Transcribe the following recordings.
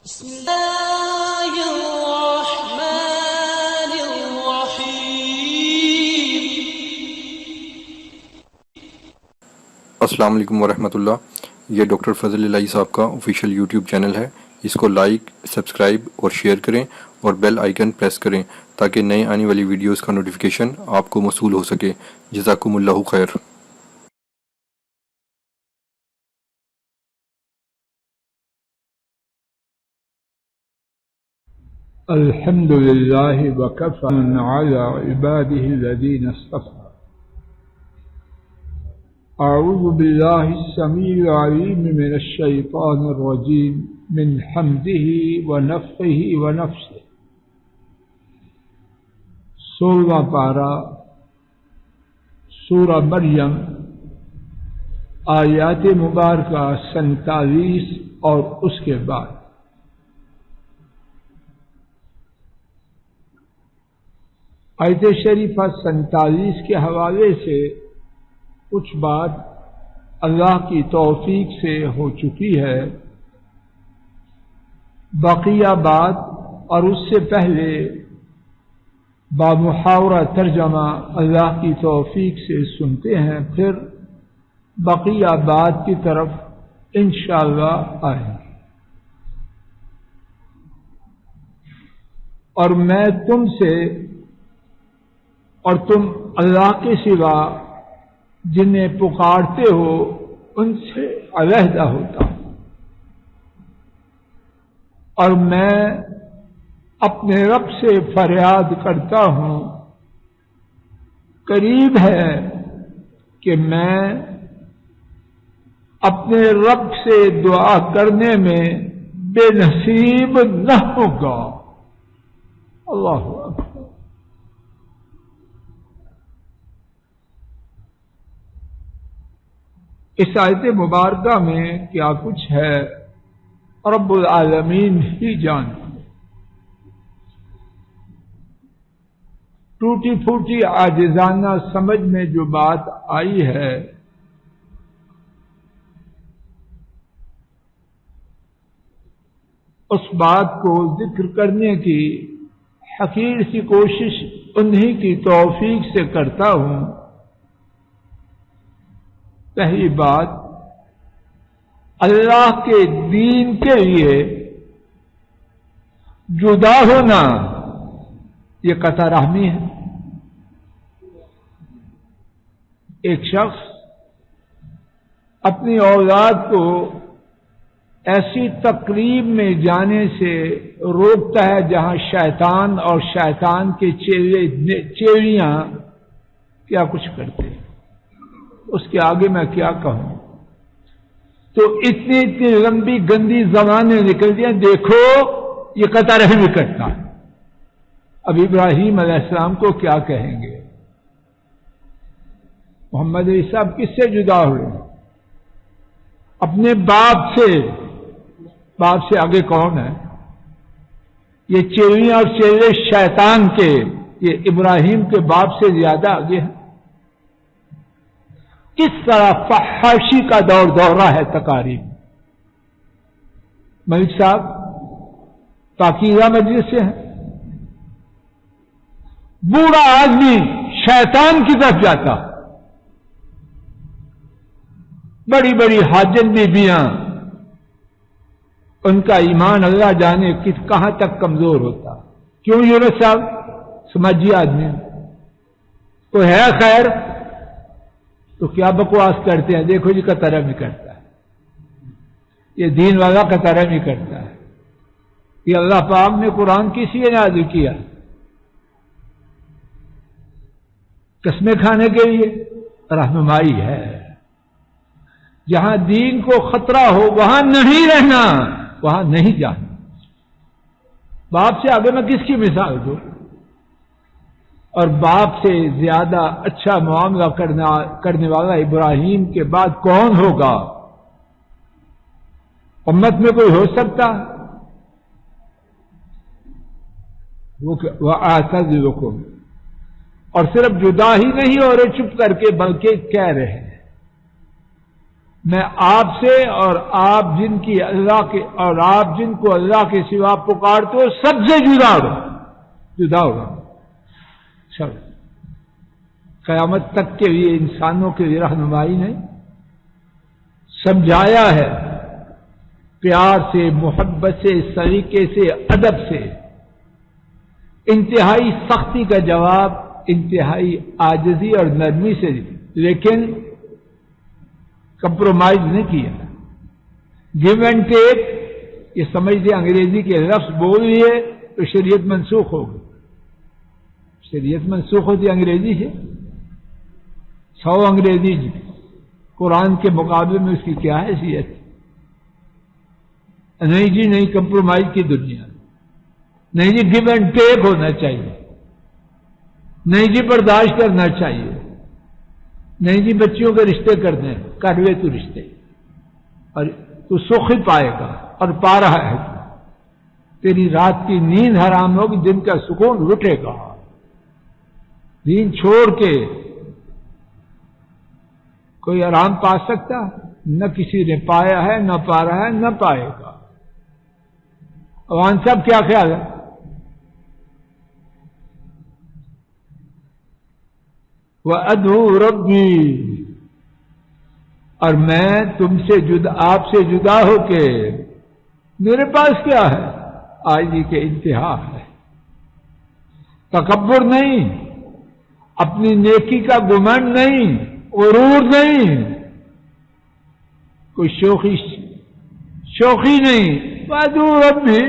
بسم الله الرحمن الرحيم. السلام علیکم ورحمۃ اللہ. یہ ڈاکٹر فضل الہی صاحب کا آفیشیل یوٹیوب چینل ہے. اس کو لائک، سبسکرائب اور شیئر کریں اور بیل آئیکن پریس کریں تاکہ نئے آنے والی ویڈیوز کا نوٹیفیکیشن آپ کو موصول ہو سکے. جزاکم اللہ خیر. الحمد لله وكفى على عباده الذين اصطفى. أعوذ بالله السميع العليم من الشيطان الرجيم من حمده ونفخه ونفسه. 16واں پارہ سورہ مریم، آیات مبارکہ 47 اور اس کے بعد. آیت شریفہ 47 کے حوالے سے کچھ بات اللہ کی توفیق سے ہو چکی ہے. بقیہ بات اور اس سے پہلے بامحاورہ ترجمہ اللہ کی توفیق سے سنتے ہیں، پھر بقیہ بات کی طرف انشاءاللہ آئیں گے. اور میں تم سے اور تم اللہ کے سوا جنہیں پکارتے ہو ان سے علیحدہ ہوتا ہوں، اور میں اپنے رب سے فریاد کرتا ہوں. قریب ہے کہ میں اپنے رب سے دعا کرنے میں بے نصیب نہ ہوگا. اللہ اکبر. اس آیت مبارکہ میں کیا کچھ ہے رب العالمین ہی جانتے. ٹوٹی پھوٹی عاجزانہ سمجھ میں جو بات آئی ہے اس بات کو ذکر کرنے کی حقیر سی کوشش انہی کی توفیق سے کرتا ہوں. پہلی بات، اللہ کے دین کے لیے جدا ہونا یہ قطع رحمی ہے. ایک شخص اپنی اولاد کو ایسی تقریب میں جانے سے روکتا ہے جہاں شیطان اور شیطان کے چیلیاں کیا کچھ کرتے ہیں. اس کے آگے میں کیا کہوں. تو اتنی لمبی گندی زبانیں نکلتی ہیں، دیکھو یہ قطع رحمی کرتا ہے. اب ابراہیم علیہ السلام کو کیا کہیں گے؟ محمد علیہ صاحب کس سے جدا ہوئے؟ اپنے باپ سے. باپ سے آگے کون ہے؟ یہ چیلیاں اور چیلے شیطان کے، یہ ابراہیم کے باپ سے زیادہ آگے ہیں. کس طرح فحاشی کا دور دورہ ہے تقاریب. ملک صاحب پاکیزہ مجلس سے ہیں، بوڑھا آدمی شیطان کی طرف جاتا. بڑی بڑی حاجن بیبیاں، ان کا ایمان اللہ جانے کہاں تک کمزور ہوتا. کیوں یونس صاحب سمجھیے آدمی تو ہے خیر تو کیا بکواس کرتے ہیں. دیکھو جی قطع رحمی کرتا ہے، یہ دین والا قطع رحمی کرتا ہے. یہ اللہ پاک نے قرآن کس لیے نازل کیا؟ قسمیں کھانے کے لیے؟ رہنمائی ہے. جہاں دین کو خطرہ ہو وہاں نہیں رہنا، وہاں نہیں جانا. باپ سے آگے میں کس کی مثال دوں؟ اور باپ سے زیادہ اچھا معاملہ کرنے والا ابراہیم کے بعد کون ہوگا؟ امت میں کوئی ہو سکتا؟ وَأَعْتَزِلُكُمْ. اور صرف جدا ہی نہیں ہو رہے چپ کر کے، بلکہ کہہ رہے ہیں میں آپ سے اور آپ جن کی اللہ کے اور آپ جن کو اللہ کے سوا پکارتے ہو سب سے جدا ہوگا سب قیامت تک کے لیے انسانوں کے لیے رہنمائی نے سمجھایا ہے پیار سے محبت سے سلیقے سے ادب سے انتہائی سختی کا جواب انتہائی عاجزی اور نرمی سے لیکن کمپرومائز نہیں کیا گیو اینڈ ٹیک یہ سمجھتے انگریزی کے لفظ بول لیے تو شریعت منسوخ ہوگی شریعت منسوخ ہوتی انگریزی سے 100 انگریزی قرآن کے مقابلے میں اس کی کیا حیثیت نہیں جی نہیں کمپرومائز کی دنیا نہیں جی گیو اینڈ ٹیک ہونا چاہیے نہیں جی برداشت کرنا چاہیے نہیں جی بچیوں کے رشتے کرنے کر لے تو رشتے اور تو سکھ ہی پائے گا اور پا رہا ہے تیری رات کی نیند حرام ہوگی دن کا سکون لٹے گا دین چھوڑ کے کوئی آرام پا سکتا نہ کسی نے پایا ہے نہ پا رہا ہے نہ پائے گا عوام صاحب کیا خیال ہے وَأَدْعُو رَبِّي اور میں تم سے آپ سے جدا ہو کے میرے پاس کیا ہے عاجزی کے انتہا ہے تکبر نہیں اپنی نیکی کا گمنڈ نہیں غرور نہیں کوئی شوخی نہیں وَأَدْعُو رَبِّي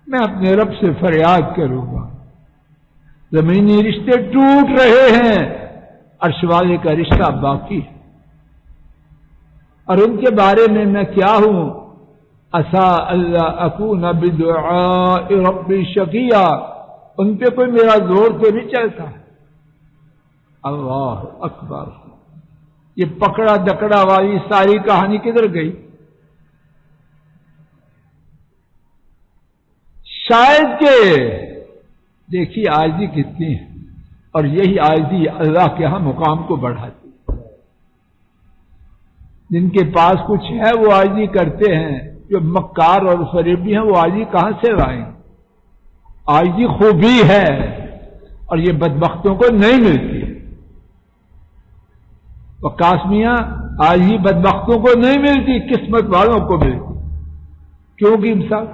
میں اپنے رب سے فریاد کروں گا زمینی رشتے ٹوٹ رہے ہیں عرش والے کا رشتہ باقی ہے اور ان کے بارے میں کیا ہوں عسیٰ اللہ اکون بدعاء ربی شقیا ان پہ کوئی میرا زور تو نہیں چلتا اللہ اکبر یہ پکڑا دکڑا والی ساری کہانی کدھر گئی شاید کہ دیکھیے عاجزی کتنی ہے اور یہی عاجزی اللہ کے ہاں مقام کو بڑھاتی جن کے پاس کچھ ہے وہ عاجزی کرتے ہیں جو مکار اور فریبی ہیں وہ عاجزی کہاں سے لائیں عاجزی خوبی ہے اور یہ بدبختوں کو نہیں ملتی وقاص میاں عاجزی بدبختوں کو نہیں ملتی قسمت والوں کو ملتی کیونکہ انسان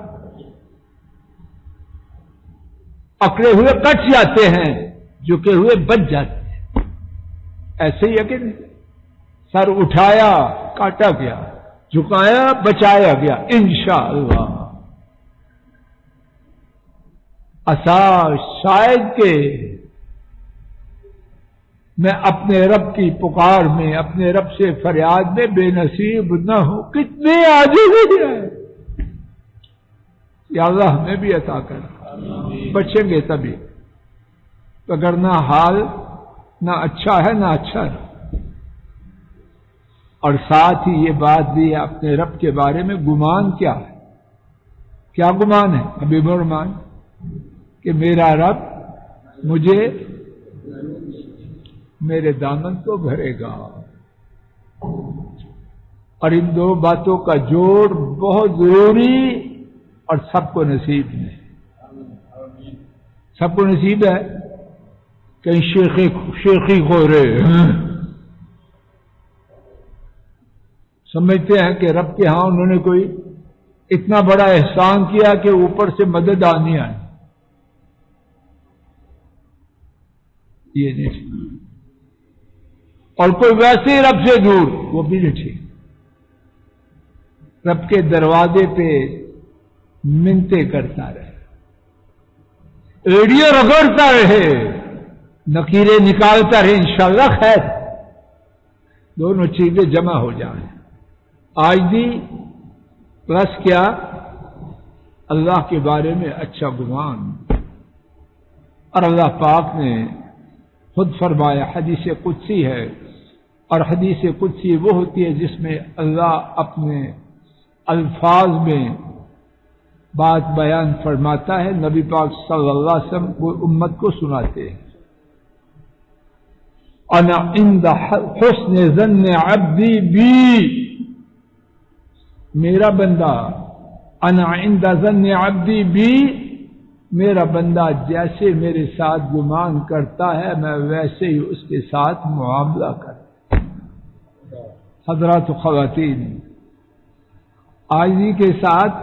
پکڑے ہوئے کٹ جاتے ہیں جھکے ہوئے بچ جاتے ہیں ایسے ہی ہے کہ نہیں سر اٹھایا کاٹا گیا جھکایا بچایا گیا انشاءاللہ عسیٰ شاید کہ میں اپنے رب کی پکار میں اپنے رب سے فریاد میں بے نصیب نہ ہوں کتنے عاجز ہے یا اللہ ہمیں بھی عطا کر بچیں گے تبھی وگرنہ حال نہ اچھا ہے نہ اچھا ہے اور ساتھ ہی یہ بات بھی اپنے رب کے بارے میں گمان کیا ہے کیا گمان ہے حبیب الرحمان کہ میرا رب مجھے میرے دامن کو بھرے گا اور ان دو باتوں کا جوڑ بہت ضروری اور سب کو نصیب نہیں سب کو نصیب ہے کہیں شیخی ہو رہے سمجھتے ہیں کہ رب کے ہاں انہوں نے کوئی اتنا بڑا احسان کیا کہ اوپر سے مدد آنی آئی یہ نہیں ٹھیک اور کوئی ویسے ہی رب سے دور وہ بھی نہیں ٹھیک رب کے دروازے پہ منتیں کرتا رہے ایڈیو رگڑتا رہے نکیرے نکالتا رہے انشاءاللہ خیر دونوں چیزیں جمع ہو جائیں آج بھی پلس کیا اللہ کے بارے میں اچھا گمان اور اللہ پاک نے خود فرمایا حدیث قدسی ہے اور حدیث قدسی وہ ہوتی ہے جس میں اللہ اپنے الفاظ میں بات بیان فرماتا ہے نبی پاک صلی اللہ علیہ وسلم کو امت کو سناتے ہیں انا عند حسن ظن عبدی بی، میرا بندہ، انا عند ظن عبدی بی، میرا بندہ جیسے میرے ساتھ گمان کرتا ہے میں ویسے ہی اس کے ساتھ معاملہ کرتا ہوں۔ حضرات و خواتین، عاجزی کے ساتھ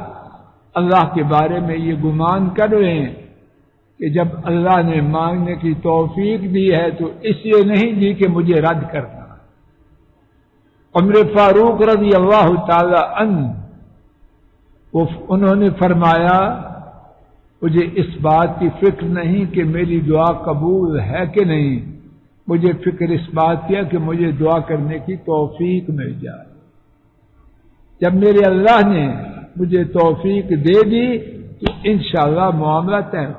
اللہ کے بارے میں یہ گمان کر رہے ہیں کہ جب اللہ نے مانگنے کی توفیق دی ہے تو اس لیے نہیں دی کہ مجھے رد کرنا۔ عمر فاروق رضی اللہ تعالی عنہ انہوں نے فرمایا مجھے اس بات کی فکر نہیں کہ میری دعا قبول ہے کہ نہیں، مجھے فکر اس بات کیا کہ مجھے دعا کرنے کی توفیق مل جائے۔ جب میرے اللہ نے مجھے توفیق دے دی تو انشاءاللہ معاملہ طے ہو۔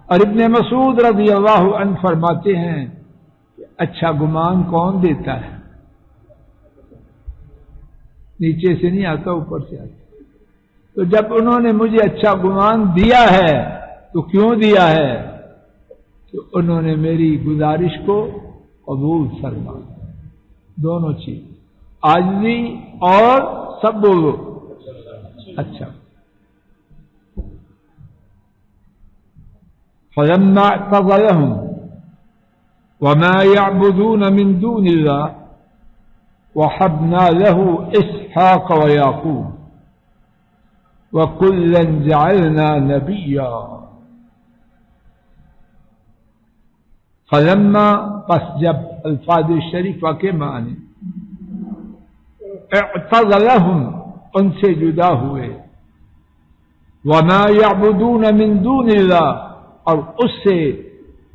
اور ابن مسعود رضی اللہ عنہ فرماتے ہیں کہ اچھا گمان کون دیتا ہے؟ نیچے سے نہیں آتا، اوپر سے آتا۔ تو جب انہوں نے مجھے اچھا گمان دیا ہے تو کیوں دیا ہے؟ کہ انہوں نے میری گزارش کو قبول فرمایا۔ دونوں چیز، عاجزی اور سب بولو اچھا۔ فلما اعتزلهم وما يعبدون من دون الله وحبنا له اسحاق ويعقوب وكلا جعلنا نبيا۔ فلما، پس جب، الفاظ شریفہ کے معنی، اعتزلهم، ان سے جدا ہوئے، وما يعبدون من دون الله، اور اس سے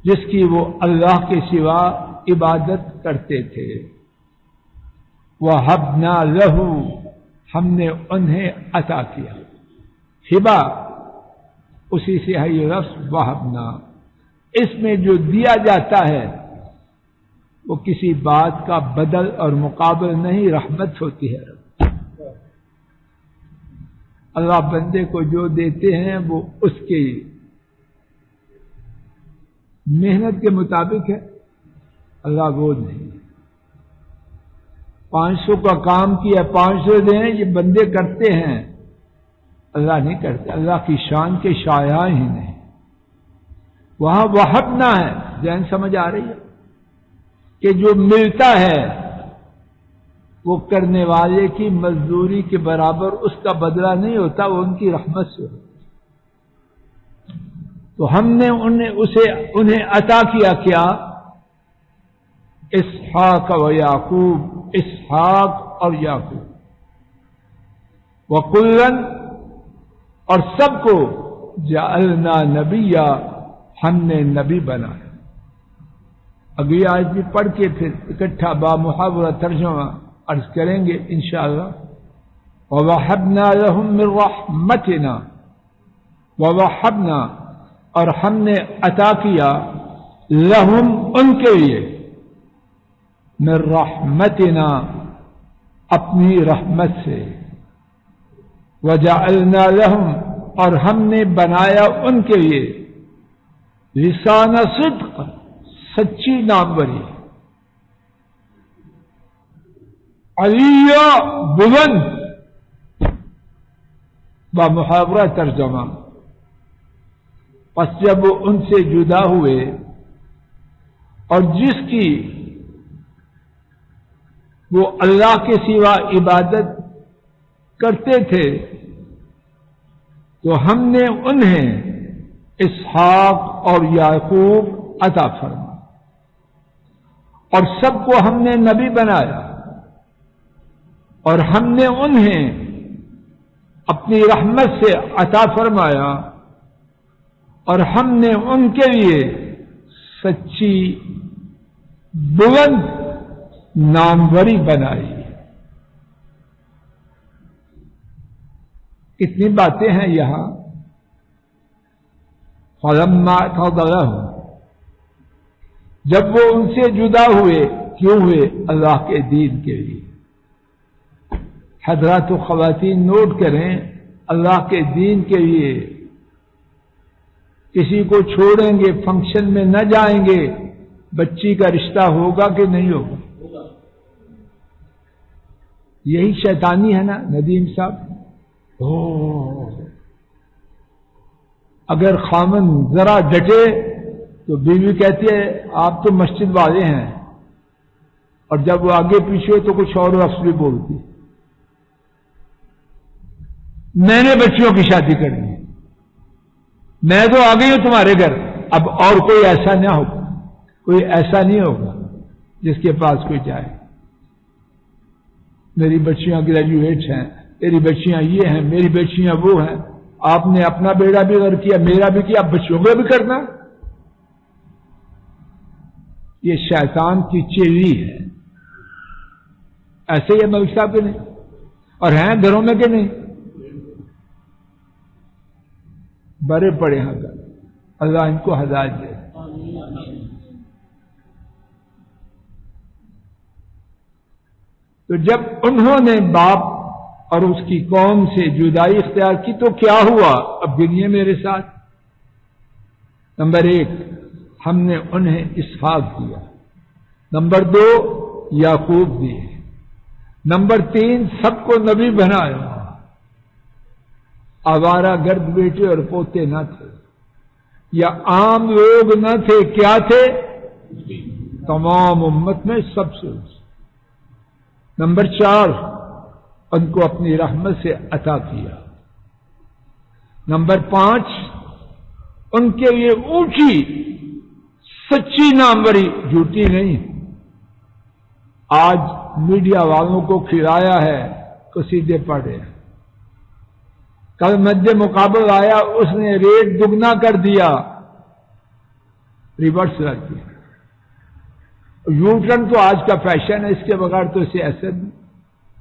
جس کی وہ اللہ کے سوا عبادت کرتے تھے، وَهَبْنَا لَهُ، ہم نے انہیں عطا کیا۔ ہبا اسی سے ہے یہ لفظ وَهَبْنَا، اس میں جو دیا جاتا ہے وہ کسی بات کا بدل اور مقابل نہیں، رحمت ہوتی ہے۔ اللہ بندے کو جو دیتے ہیں وہ اس کی محنت کے مطابق ہے، اللہ وہ نہیں۔ 500 کا کام کیا 500 دیں، یہ بندے کرتے ہیں، اللہ نہیں کرتے۔ اللہ کی شان کے شایع ہی نہیں۔ وہاں وہبنا ہے، ذہن سمجھ آ رہی ہے کہ جو ملتا ہے وہ کرنے والے کی مزدوری کے برابر اس کا بدلہ نہیں ہوتا، وہ ان کی رحمت سے ہوتا۔ تو ہم نے انہیں عطا کیا کیا؟ اسحاق و یعقوب، اسحاق اور یعقوب، وکلن، اور سب کو، جعلنا نبیا، ہم نے نبی بنایا۔ اگلی آیت بھی پڑھ کے پھر اکٹھا با محاورہ ترجمہ عرض کریں گے انشاءاللہ۔ وَوَهَبْنَا لَهُم مِّن رَحْمَتِنَا، وَوَهَبْنَا، اور ہم نے عطا کیا، لہم، ان کے لیے، من رحمتنا، اپنی رحمت سے، وجعلنا لہم، اور ہم نے بنایا ان کے لیے، لسان صدق، سچی ناموری، علیہ، بلند، بمحاورہ ترجمہ۔ پس جب وہ ان سے جدا ہوئے اور جس کی وہ اللہ کے سوا عبادت کرتے تھے تو ہم نے انہیں اسحاق اور یعقوب عطا فرمایا، اور سب کو ہم نے نبی بنایا، اور ہم نے انہیں اپنی رحمت سے عطا فرمایا، اور ہم نے ان کے لیے سچی بلند ناموری بنائی۔ کتنی باتیں ہیں یہاں۔ فلما اعتزلهم، جب وہ ان سے جدا ہوئے، کیوں ہوئے؟ اللہ کے دین کے لیے۔ حضرات و خواتین نوٹ کریں، اللہ کے دین کے لیے کسی کو چھوڑیں گے، فنکشن میں نہ جائیں گے، بچی کا رشتہ ہوگا کہ نہیں ہوگا؟ یہی شیطانی ہے نا ندیم صاحب؟ اگر خامن ذرا ڈٹے تو بیوی کہتی ہے آپ تو مسجد والے ہیں، اور جب وہ آگے پیچھے تو کچھ اور لفظ بھی بولتی، میں نے بچیوں کی شادی کرنی ہے، میں تو آ گئی ہوں تمہارے گھر، اب اور کوئی ایسا نہ ہوگا، کوئی ایسا نہیں ہوگا جس کے پاس کوئی جائے۔ میری بچیاں گریجویٹ ہیں، میری بچیاں یہ ہیں، میری بچیاں وہ ہیں۔ آپ نے اپنا بیڑا بھی غرق کیا، میرا بھی کیا، بچوں کو بھی کرنا۔ یہ شیطان کی چیوی ہے۔ ایسے ہی ملک صاحب کے نہیں، اور ہیں گھروں میں کہ نہیں؟ بڑے پڑے ہیں گھر، اللہ ان کو ہدایت دے۔ تو جب انہوں نے باپ اور اس کی قوم سے جدائی اختیار کی تو کیا ہوا؟ اب گنیے میرے ساتھ۔ نمبر 1، ہم نے انہیں اسحاق دیا۔ نمبر 2، یعقوب دیے۔ نمبر 3، سب کو نبی بنایا۔ آوارہ گرد بیٹے اور پوتے نہ تھے، یا عام لوگ نہ تھے، کیا تھے؟ تمام امت میں سب سے۔ نمبر 4، ان کو اپنی رحمت سے عطا کیا۔ نمبر 5، ان کے لیے اونچی سچی ناموری، جھوٹی نہیں۔ آج میڈیا والوں کو کھلایا ہے، قصیدے پڑھے۔ کل مد مقابل آیا، اس نے ریٹ دگنا کر دیا، ریورس رکھ دیا۔ یو ٹرن تو آج کا فیشن ہے، اس کے بغیر تو سیاست نہیں۔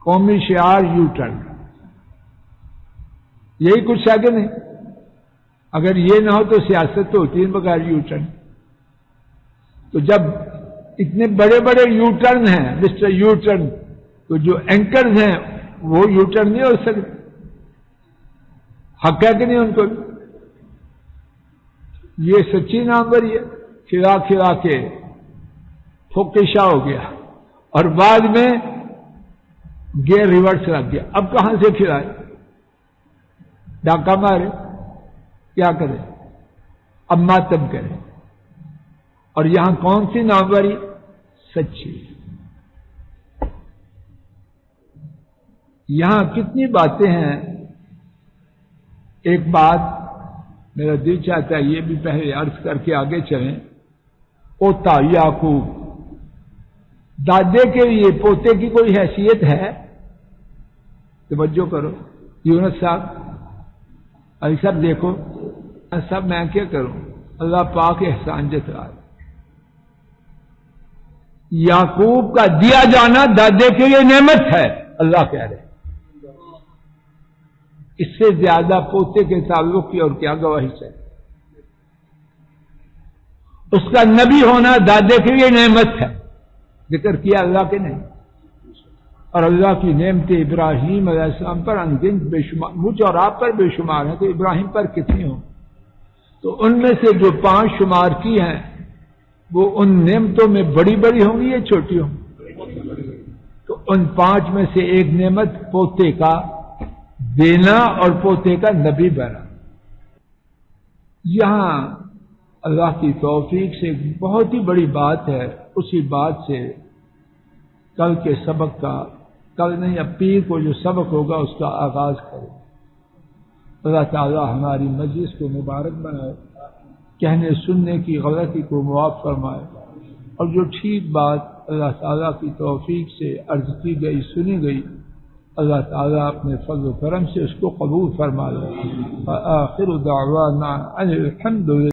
قومی شعار یو ٹرن، یہی کچھ ہے کہ نہیں؟ اگر یہ نہ ہو تو سیاست تو ہوتی ہے بغیر یو ٹرن۔ تو جب اتنے بڑے بڑے یو ٹرن ہیں، مسٹر یو ٹرن، تو جو اینکرز ہیں وہ یو ٹرن نہیں ہو سکتے۔ حق ہے کہ نہیں ان کو؟ یہ سچی ناموری ہے، کھلا کھلا کے فوکشا ہو گیا، اور بعد میں گیئر ریورس رکھ دیا۔ اب کہاں سے کھلائے؟ ڈاکہ مارے، کیا کرے؟ اب ماتم کرے۔ اور یہاں کون سی ناموری؟ سچی۔ یہاں کتنی باتیں ہیں۔ ایک بات میرا دل چاہتا ہے یہ بھی پہلے عرض کر کے آگے چلیں۔ پوتا یعقوب، دادے کے لیے پوتے کی کوئی حیثیت ہے؟ توجہ کرو یونس صاحب، علی صاحب دیکھو صاحب، میں کیا کروں؟ اللہ پاک احسان جتلا۔ یعقوب کا دیا جانا دادے کے لیے نعمت ہے، اللہ کہہ رہے۔ اس سے زیادہ پوتے کے تعلق کی اور کیا گواہی چاہیے؟ اس کا نبی ہونا دادے کے لیے نعمت ہے، ذکر کیا اللہ کے نہیں؟ اور اللہ کی نعمتیں ابراہیم علیہ السلام پر انگنت بے شمار، مجھ اور آپ پر بے شمار ہیں، تو ابراہیم پر کتنی ہوں؟ تو ان میں سے جو 5 شمار کی ہیں وہ ان نعمتوں میں بڑی بڑی ہوں گی یا چھوٹی ہوں گی؟ تو ان 5 میں سے ایک نعمت پوتے کا دینا اور پوتے کا نبی بنا۔ یہاں اللہ کی توفیق سے ایک بہت ہی بڑی بات ہے، اسی بات سے کل کے سبق کا، کل نہیں اب پیر کو جو سبق ہوگا اس کا آغاز کریں۔ اللہ تعالی ہماری مجلس کو مبارک بنائے، کہنے سننے کی غلطی کو معاف فرمائے، اور جو ٹھیک بات اللہ تعالیٰ کی توفیق سے عرض کی گئی، سنی گئی، اللہ تعالیٰ اپنے فضل و کرم سے اس کو قبول فرما لے۔ آخر دعوانا ان الحمد للہ۔